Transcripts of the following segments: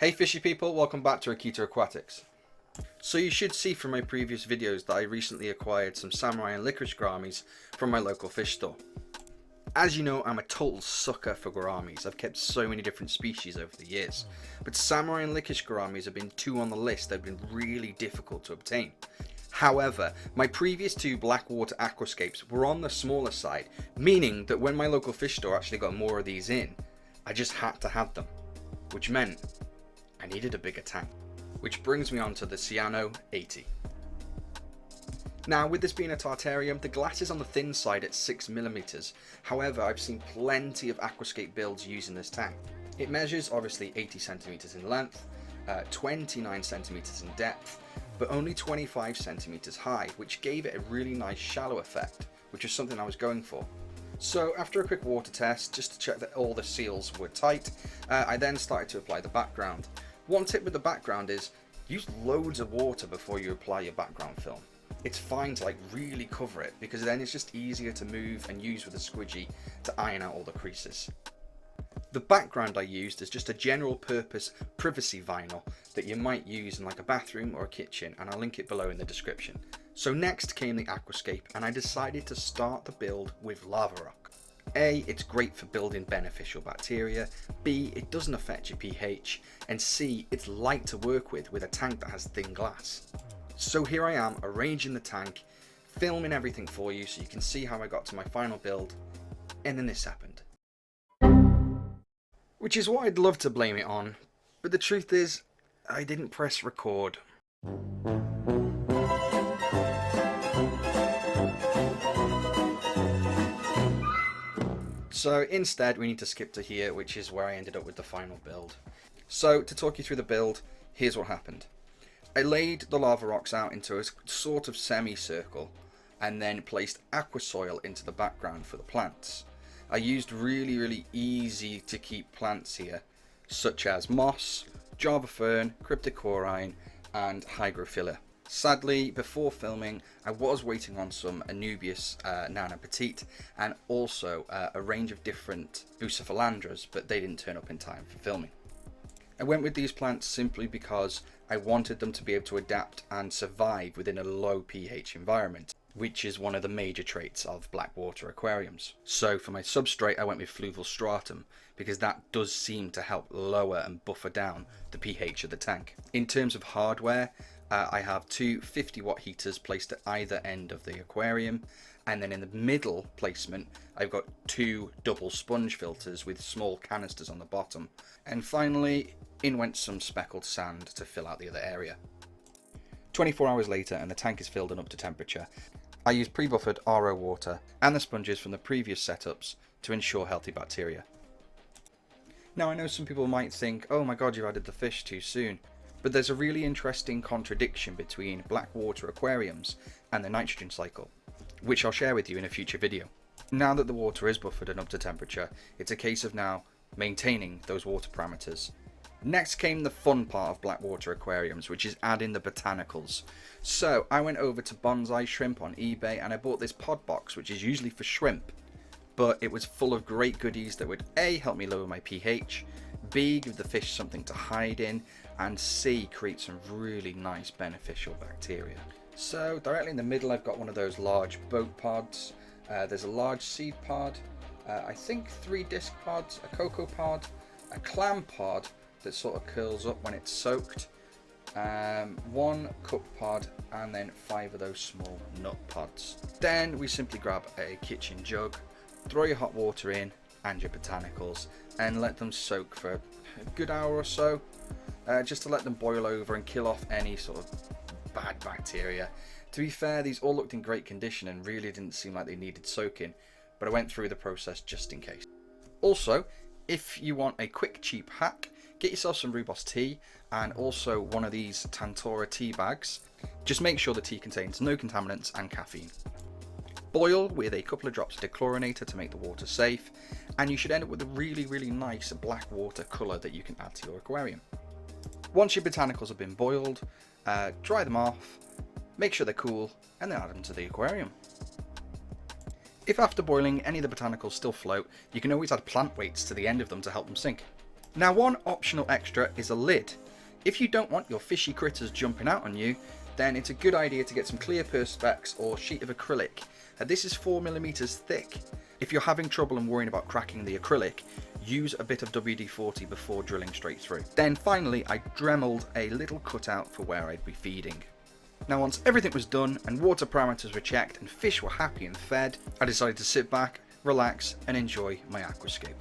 Hey fishy people, welcome back to Aquatics. So you should see from my previous videos that I recently acquired some samurai and licorice gouramis from my local fish store. As you know, I'm a total sucker for gouramis. I've kept so many different species over the years. But samurai and licorice gouramis have been two on the list that have been really difficult to obtain. However, my previous two Blackwater Aquascapes were on the smaller side, meaning that when my local fish store actually got more of these in, I just had to have them, which meant I needed a bigger tank. Which brings me on to the Ciano 80. Now, with this being a Tartarium, the glass is on the thin side at 6mm. However, I've seen plenty of aquascape builds using this tank. It measures obviously 80cm in length, 29cm in depth, but only 25cm high, which gave it a really nice shallow effect, which is something I was going for. So after a quick water test, just to check that all the seals were tight, I then started to apply the background. One tip with the background is, use loads of water before you apply your background film. It's fine to really cover it, because then it's just easier to move and use with a squidgy to iron out all the creases. The background I used is just a general purpose privacy vinyl that you might use in a bathroom or a kitchen, and I'll link it below in the description. So next came the aquascape, and I decided to start the build with lava rock. A, it's great for building beneficial bacteria, B, it doesn't affect your pH, and C, it's light to work with a tank that has thin glass. So here I am arranging the tank, filming everything for you so you can see how I got to my final build, and then this happened. Which is what I'd love to blame it on, but the truth is, I didn't press record. So instead we need to skip to here, which is where I ended up with the final build. So to talk you through the build, here's what happened. I laid the lava rocks out into a sort of semicircle and then placed aqua soil into the background for the plants. I used really easy to keep plants here, such as moss, java fern, cryptocoryne and hygrophila. Sadly, before filming, I was waiting on some Anubias Nana Petite and also a range of different Bucephalandras, but they didn't turn up in time for filming. I went with these plants simply because I wanted them to be able to adapt and survive within a low pH environment, which is one of the major traits of Blackwater aquariums. So for my substrate, I went with fluval stratum because that does seem to help lower and buffer down the pH of the tank. In terms of hardware, I have two 50-watt heaters placed at either end of the aquarium, and then in the middle placement I've got two double sponge filters with small canisters on the bottom, and finally in went some speckled sand to fill out the other area. 24 hours later and the tank is filled and up to temperature. I used pre-buffered RO water and the sponges from the previous setups to ensure healthy bacteria. Now I know some people might think, oh my god, you added the fish too soon. But there's a really interesting contradiction between Blackwater aquariums and the nitrogen cycle, which I'll share with you in a future video. Now that the water is buffered and up to temperature, it's a case of now maintaining those water parameters. Next came the fun part of Blackwater aquariums, which is adding the botanicals. So I went over to Bonsai Shrimp on eBay and I bought this pod box, which is usually for shrimp, but it was full of great goodies that would A, help me lower my pH, B, give the fish something to hide in, and C, create some really nice beneficial bacteria. So directly in the middle I've got one of those large boat pods. There's a large seed pod, I think 3 disc pods, a cocoa pod, a clam pod that sort of curls up when it's soaked, 1 cup pod, and then 5 of those small nut pods. Then we simply grab a kitchen jug, throw your hot water in and your botanicals and let them soak for a good hour or so, just to let them boil over and kill off any sort of bad bacteria. To be fair, these all looked in great condition and really didn't seem like they needed soaking, but I went through the process just in case. Also, if you want a quick cheap hack, get yourself some rooibos tea and also one of these Tantora tea bags. Just make sure the tea contains no contaminants and caffeine. Boil with a couple of drops of dechlorinator to make the water safe, and you should end up with a really nice black water colour that you can add to your aquarium. Once your botanicals have been boiled, dry them off, make sure they're cool, and then add them to the aquarium. If after boiling any of the botanicals still float, you can always add plant weights to the end of them to help them sink. Now, one optional extra is a lid. If you don't want your fishy critters jumping out on you, then it's a good idea to get some clear perspex or sheet of acrylic. This is 4mm thick. If you're having trouble and worrying about cracking the acrylic, use a bit of WD-40 before drilling straight through. Then finally, I dremeled a little cutout for where I'd be feeding. Now, once everything was done and water parameters were checked and fish were happy and fed, I decided to sit back, relax and enjoy my aquascape.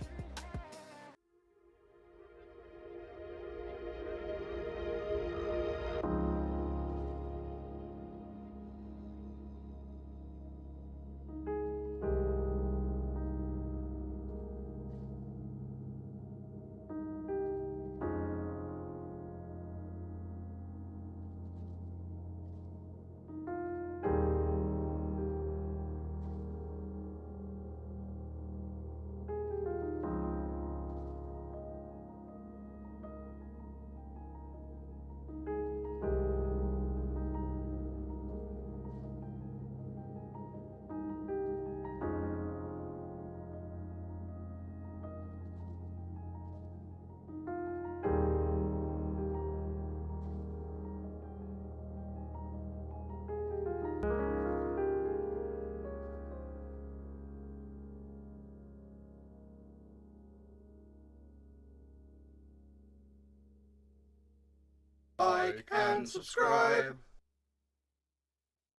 Like and subscribe.